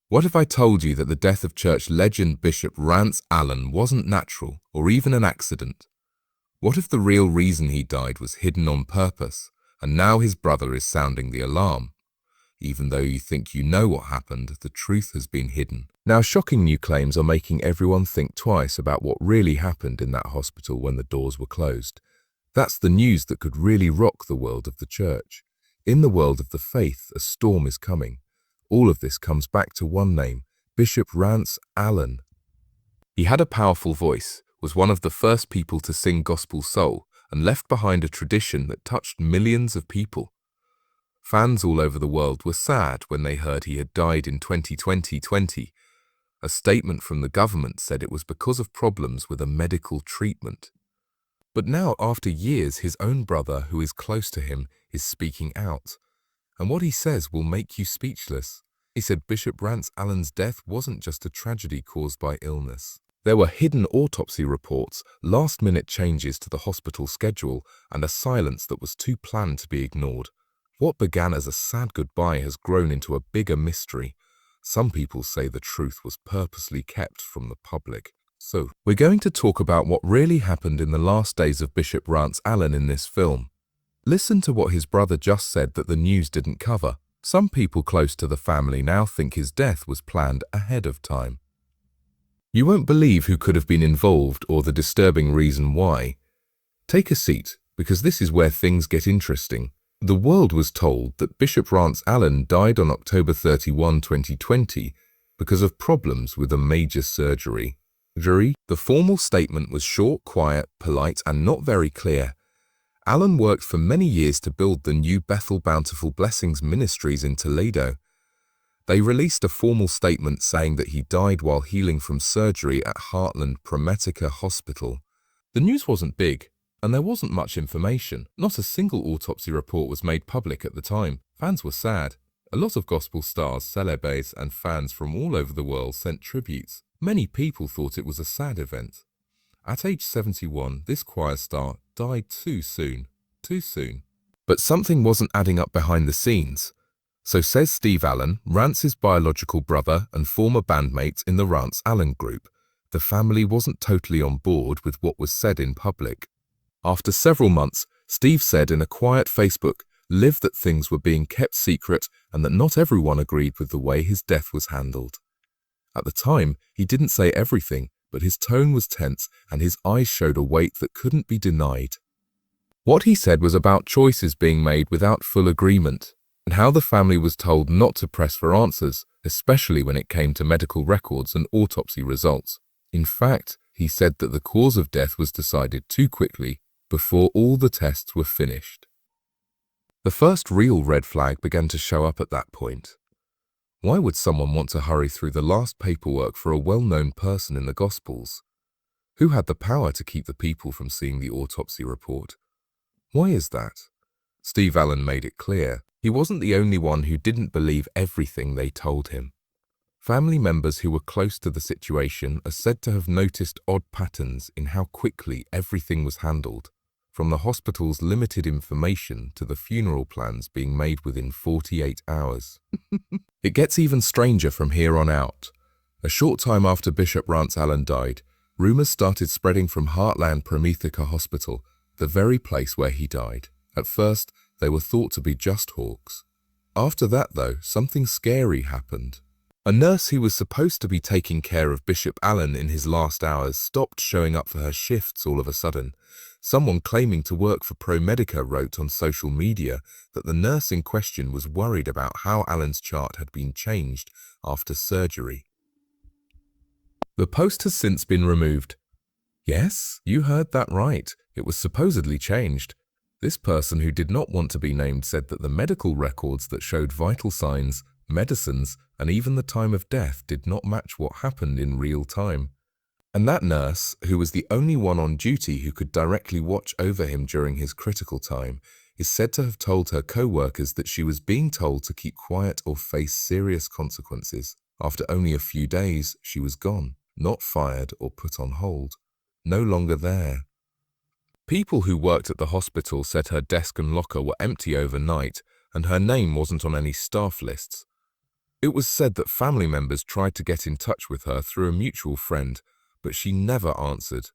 What if I told you that the death of church legend Bishop Rance Allen wasn't natural or even an accident? What if the real reason he died was hidden on purpose, and now his brother is sounding the alarm? Even though you think you know what happened, the truth has been hidden. Now, shocking new claims are making everyone think twice about what really happened in that hospital when the doors were closed. That's the news that could really rock the world of the church. In the world of the faith, a storm is coming. All of this comes back to one name, Bishop Rance Allen. He had a powerful voice, was one of the first people to sing gospel soul, and left behind a tradition that touched millions of people. Fans all over the world were sad when they heard he had died in 2020. A statement from the government said it was because of problems with a medical treatment. But now, after years, his own brother, who is close to him, is speaking out. And what he says will make you speechless. He said Bishop Rance Allen's death wasn't just a tragedy caused by illness. There were hidden autopsy reports, last-minute changes to the hospital schedule, and a silence that was too planned to be ignored. What began as a sad goodbye has grown into a bigger mystery. Some people say the truth was purposely kept from the public. So, we're going to talk about what really happened in the last days of Bishop Rance Allen in this film. Listen to what his brother just said that the news didn't cover. Some people close to the family now think his death was planned ahead of time. You won't believe who could have been involved or the disturbing reason why. Take a seat, because this is where things get interesting. The world was told that Bishop Rance Allen died on October 31, 2020 because of problems with a major surgery. The formal statement was short, quiet, polite, and not very clear. Allen worked for many years to build the new Bethel Bountiful Blessings Ministries in Toledo. They released a formal statement saying that he died while healing from surgery at Heartland Prometica Hospital. The news wasn't big, and there wasn't much information. Not a single autopsy report was made public at the time. Fans were sad. A lot of gospel stars, celebs, and fans from all over the world sent tributes. Many people thought it was a sad event. At age 71, this choir star died too soon. But something wasn't adding up behind the scenes. So says Steve Allen, Rance's biological brother and former bandmate in the Rance Allen group. The family wasn't totally on board with what was said in public. After several months, Steve said in a quiet Facebook Live that things were being kept secret and that not everyone agreed with the way his death was handled. At the time, he didn't say everything, but his tone was tense and his eyes showed a weight that couldn't be denied. What he said was about choices being made without full agreement, and how the family was told not to press for answers, especially when it came to medical records and autopsy results. In fact, he said that the cause of death was decided too quickly before all the tests were finished. The first real red flag began to show up at that point. Why would someone want to hurry through the last paperwork for a well-known person in the Gospels? Who had the power to keep the people from seeing the autopsy report? Why is that? Steve Allen made it clear. He wasn't the only one who didn't believe everything they told him. Family members who were close to the situation are said to have noticed odd patterns in how quickly everything was handled, from the hospital's limited information to the funeral plans being made within 48 hours. It gets even stranger from here on out. A short time after Bishop Rance Allen died, rumors started spreading from Heartland Prometica Hospital, the very place where he died. At first, they were thought to be just hawks. After that, though, something scary happened. A nurse who was supposed to be taking care of Bishop Allen in his last hours stopped showing up for her shifts all of a sudden. Someone claiming to work for ProMedica wrote on social media that the nurse in question was worried about how Allen's chart had been changed after surgery. The post has since been removed. Yes, you heard that right. It was supposedly changed. This person who did not want to be named said that the medical records that showed vital signs, medicines, and even the time of death did not match what happened in real time. And that nurse, who was the only one on duty who could directly watch over him during his critical time, is said to have told her co-workers that she was being told to keep quiet or face serious consequences. After only a few days, she was gone, not fired or put on hold, no longer there. People who worked at the hospital said her desk and locker were empty overnight, and her name wasn't on any staff lists. It was said that family members tried to get in touch with her through a mutual friend, but she never answered.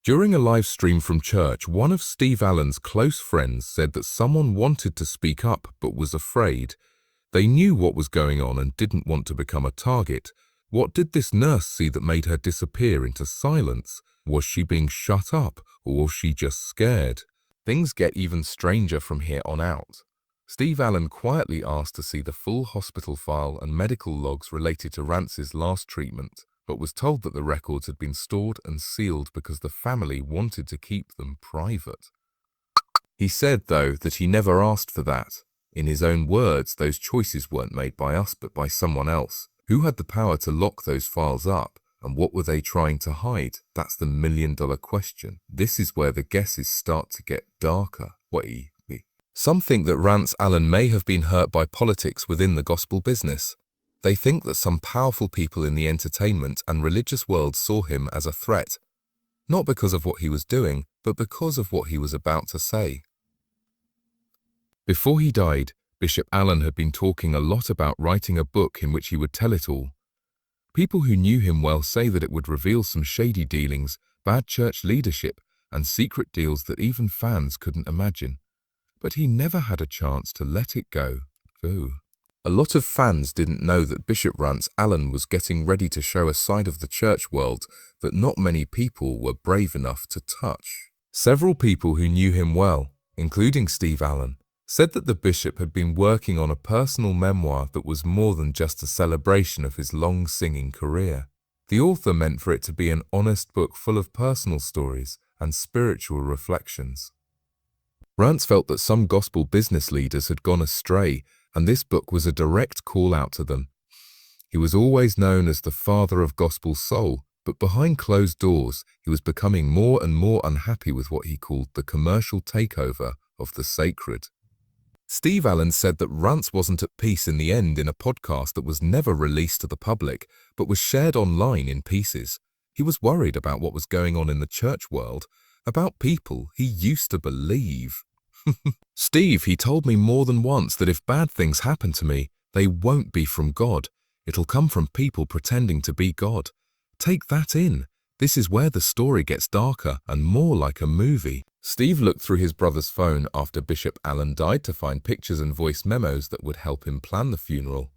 During a live stream from church, one of Steve Allen's close friends said that someone wanted to speak up but was afraid. They knew what was going on and didn't want to become a target. What did this nurse see that made her disappear into silence? Was she being shut up, or was she just scared? Things get even stranger from here on out. Steve Allen quietly asked to see the full hospital file and medical logs related to Rance's last treatment, but was told that the records had been stored and sealed because the family wanted to keep them private. He said, though, that he never asked for that. In his own words, those choices weren't made by us but by someone else. Who had the power to lock those files up, and what were they trying to hide? That's the million-dollar question. This is where the guesses start to get darker. Some think that Rance Allen may have been hurt by politics within the gospel business. They think that some powerful people in the entertainment and religious world saw him as a threat, not because of what he was doing, but because of what he was about to say. Before he died, Bishop Allen had been talking a lot about writing a book in which he would tell it all. People who knew him well say that it would reveal some shady dealings, bad church leadership, and secret deals that even fans couldn't imagine. But he never had a chance to let it go. A lot of fans didn't know that Bishop Rance Allen was getting ready to show a side of the church world that not many people were brave enough to touch. Several people who knew him well, including Steve Allen, said that the bishop had been working on a personal memoir that was more than just a celebration of his long singing career. The author meant for it to be an honest book full of personal stories and spiritual reflections. Rance felt that some gospel business leaders had gone astray, and this book was a direct call out to them. He was always known as the father of gospel soul, but behind closed doors, he was becoming more and more unhappy with what he called the commercial takeover of the sacred. Steve Allen said that Rance wasn't at peace in the end in a podcast that was never released to the public, but was shared online in pieces. He was worried about what was going on in the church world, about people he used to believe. Steve, he told me more than once that if bad things happen to me, they won't be from God. It'll come from people pretending to be God. Take that in. This is where the story gets darker and more like a movie. Steve looked through his brother's phone after Bishop Allen died to find pictures and voice memos that would help him plan the funeral.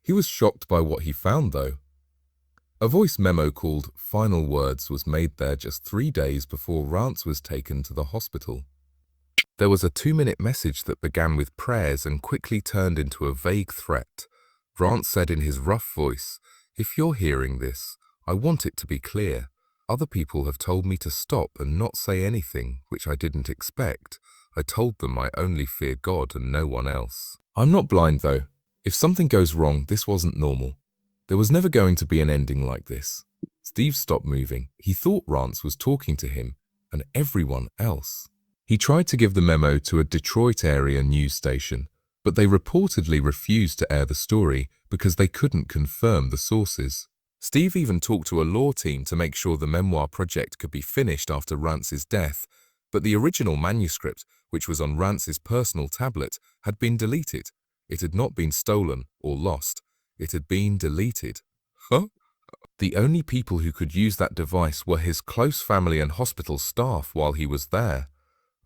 He was shocked by what he found, though. A voice memo called Final Words was made there just 3 days before Rance was taken to the hospital. There was a 2-minute message that began with prayers and quickly turned into a vague threat. Rance said in his rough voice, "If you're hearing this, I want it to be clear. Other people have told me to stop and not say anything, which I didn't expect. I told them I only fear God and no one else. I'm not blind, though. If something goes wrong, this wasn't normal. There was never going to be an ending like this." Steve stopped moving. He thought Rance was talking to him and everyone else. He tried to give the memo to a Detroit area news station, but they reportedly refused to air the story because they couldn't confirm the sources. Steve even talked to a law team to make sure the memoir project could be finished after Rance's death, but the original manuscript, which was on Rance's personal tablet, had been deleted. It had not been stolen or lost. It had been deleted. The only people who could use that device were his close family and hospital staff while he was there.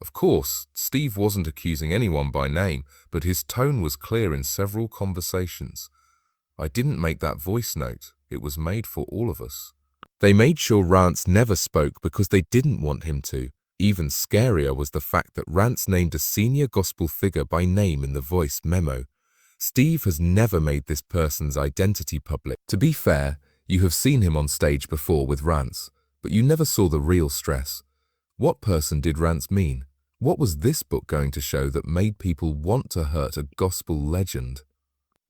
Of course, Steve wasn't accusing anyone by name, but his tone was clear in several conversations. "I didn't make that voice note. It was made for all of us." They made sure Rance never spoke because they didn't want him to. Even scarier was the fact that Rance named a senior gospel figure by name in the voice memo. Steve has never made this person's identity public. To be fair, you have seen him on stage before with Rance, but you never saw the real stress. What person did Rance mean? What was this book going to show that made people want to hurt a gospel legend?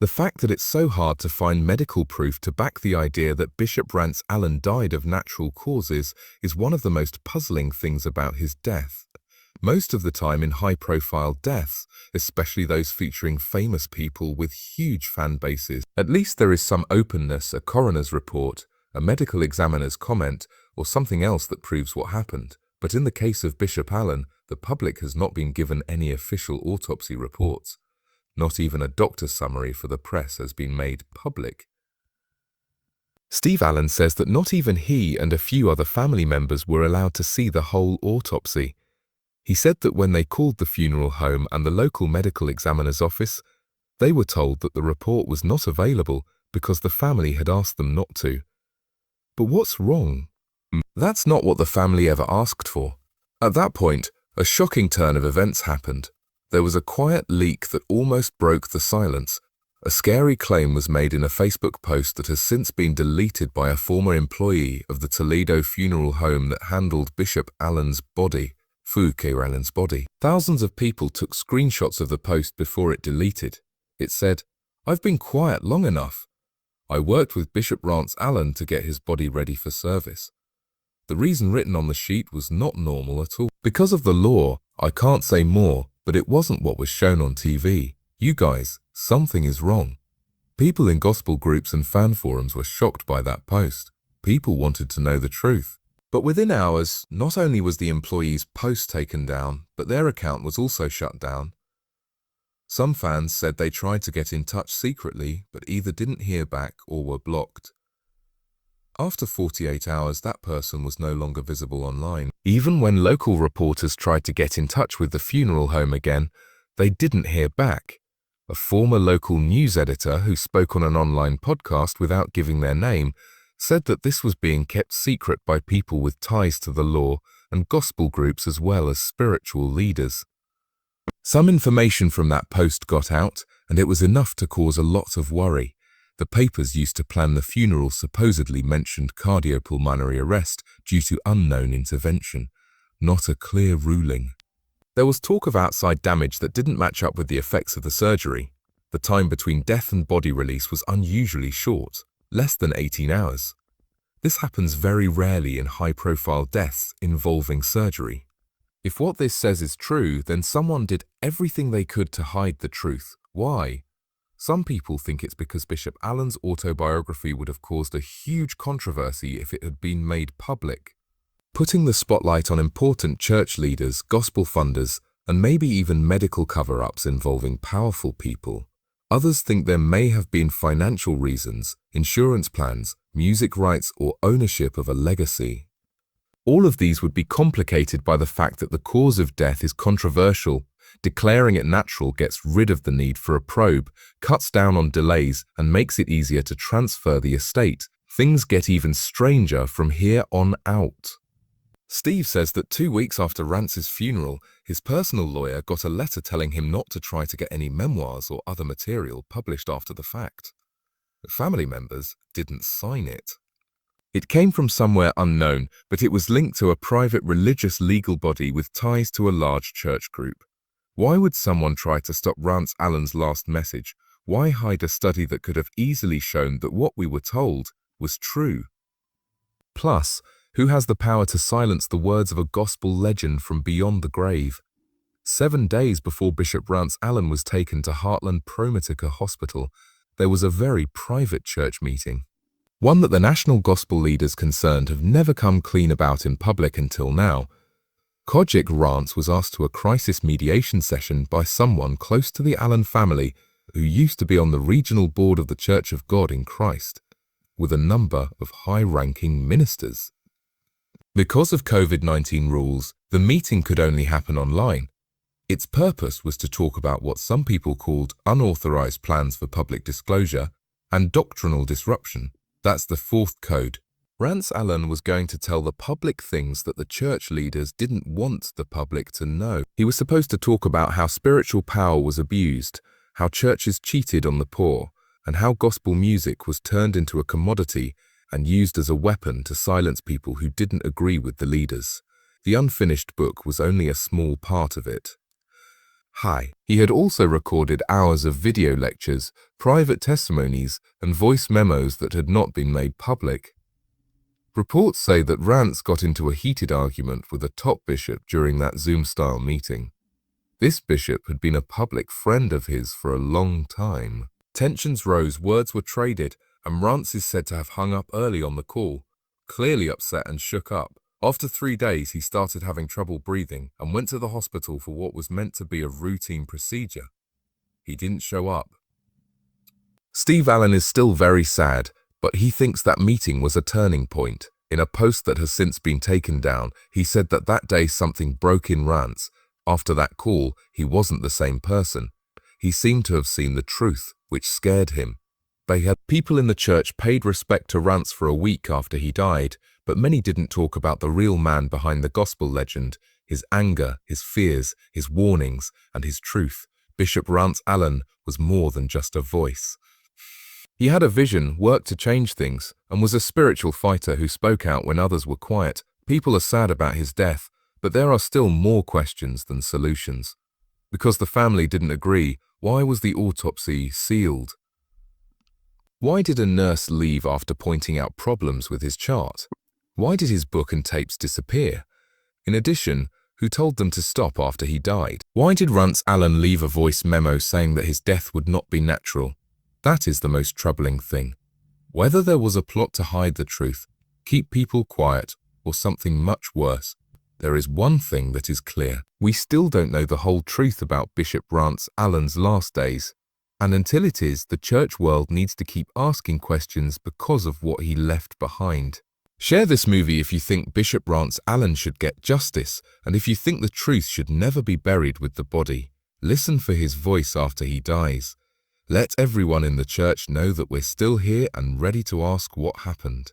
The fact that it's so hard to find medical proof to back the idea that Bishop Rance Allen died of natural causes is one of the most puzzling things about his death. Most of the time in high-profile deaths, especially those featuring famous people with huge fan bases, at least there is some openness, a coroner's report, a medical examiner's comment, or something else that proves what happened. But in the case of Bishop Allen, the public has not been given any official autopsy reports. Not even a doctor's summary for the press has been made public. Steve Allen says that not even he and a few other family members were allowed to see the whole autopsy. He said that when they called the funeral home and the local medical examiner's office, they were told that the report was not available because the family had asked them not to. But what's wrong? That's not what the family ever asked for. At that point, a shocking turn of events happened. There was a quiet leak that almost broke the silence. A scary claim was made in a Facebook post that has since been deleted by a former employee of the Toledo funeral home that handled Bishop Allen's body. Allen's body. Thousands of people took screenshots of the post before it deleted. It said, "I've been quiet long enough. I worked with Bishop Rance Allen to get his body ready for service." The reason written on the sheet was not normal at all. "Because of the law, I can't say more, but it wasn't what was shown on TV. You guys, something is wrong." People in gospel groups and fan forums were shocked by that post. People wanted to know the truth. But within hours, not only was the employee's post taken down, but their account was also shut down. Some fans said they tried to get in touch secretly, but either didn't hear back or were blocked. After 48 hours, that person was no longer visible online. Even when local reporters tried to get in touch with the funeral home again, they didn't hear back. A former local news editor who spoke on an online podcast without giving their name said that this was being kept secret by people with ties to the law and gospel groups as well as spiritual leaders. Some information from that post got out, and it was enough to cause a lot of worry. The papers used to plan the funeral supposedly mentioned cardiopulmonary arrest due to unknown intervention, not a clear ruling. There was talk of outside damage that didn't match up with the effects of the surgery. The time between death and body release was unusually short, less than 18 hours. This happens very rarely in high-profile deaths involving surgery. If what this says is true, then someone did everything they could to hide the truth. Why? Some people think it's because Bishop Allen's autobiography would have caused a huge controversy if it had been made public, putting the spotlight on important church leaders, gospel funders, and maybe even medical cover-ups involving powerful people. Others think there may have been financial reasons, insurance plans, music rights, or ownership of a legacy. All of these would be complicated by the fact that the cause of death is controversial. Declaring it natural gets rid of the need for a probe, cuts down on delays, and makes it easier to transfer the estate. Things get even stranger from here on out. Steve says that 2 weeks after Rance's funeral, his personal lawyer got a letter telling him not to try to get any memoirs or other material published after the fact. The family members didn't sign it. It came from somewhere unknown, but it was linked to a private religious legal body with ties to a large church group. Why would someone try to stop Rance Allen's last message? Why hide a study that could have easily shown that what we were told was true? Plus, who has the power to silence the words of a gospel legend from beyond the grave? 7 days before Bishop Rance Allen was taken to Heartland Pro-Matica Hospital, there was a very private church meeting. One that the national gospel leaders concerned have never come clean about in public until now. Kojic Rance was asked to a crisis mediation session by someone close to the Allen family who used to be on the regional board of the Church of God in Christ, with a number of high-ranking ministers. Because of COVID-19 rules, the meeting could only happen online. Its purpose was to talk about what some people called unauthorized plans for public disclosure and doctrinal disruption. That's the fourth code. Rance Allen was going to tell the public things that the church leaders didn't want the public to know. He was supposed to talk about how spiritual power was abused, how churches cheated on the poor, and how gospel music was turned into a commodity and used as a weapon to silence people who didn't agree with the leaders. The unfinished book was only a small part of it. He had also recorded hours of video lectures, private testimonies, and voice memos that had not been made public. Reports say that Rance got into a heated argument with a top bishop during that Zoom-style meeting. This bishop had been a public friend of his for a long time. Tensions rose, words were traded, and Rance is said to have hung up early on the call, clearly upset and shook up. After 3 days, he started having trouble breathing and went to the hospital for what was meant to be a routine procedure. He didn't show up. Steve Allen is still very sad, but he thinks that meeting was a turning point. In a post that has since been taken down, he said that that day something broke in Rance. After that call, he wasn't the same person. He seemed to have seen the truth, which scared him. People in the church paid respect to Rance for a week after he died, but many didn't talk about the real man behind the gospel legend, his anger, his fears, his warnings, and his truth. Bishop Rance Allen was more than just a voice. He had a vision, worked to change things, and was a spiritual fighter who spoke out when others were quiet. People are sad about his death, but there are still more questions than solutions. Because the family didn't agree, why was the autopsy sealed? Why did a nurse leave after pointing out problems with his chart? Why did his book and tapes disappear? In addition, who told them to stop after he died? Why did Rance Allen leave a voice memo saying that his death would not be natural? That is the most troubling thing. Whether there was a plot to hide the truth, keep people quiet, or something much worse, there is one thing that is clear. We still don't know the whole truth about Bishop Rance Allen's last days. And until it is, the church world needs to keep asking questions because of what he left behind. Share this movie if you think Bishop Rance Allen should get justice, and if you think the truth should never be buried with the body. Listen for his voice after he dies. Let everyone in the church know that we're still here and ready to ask what happened.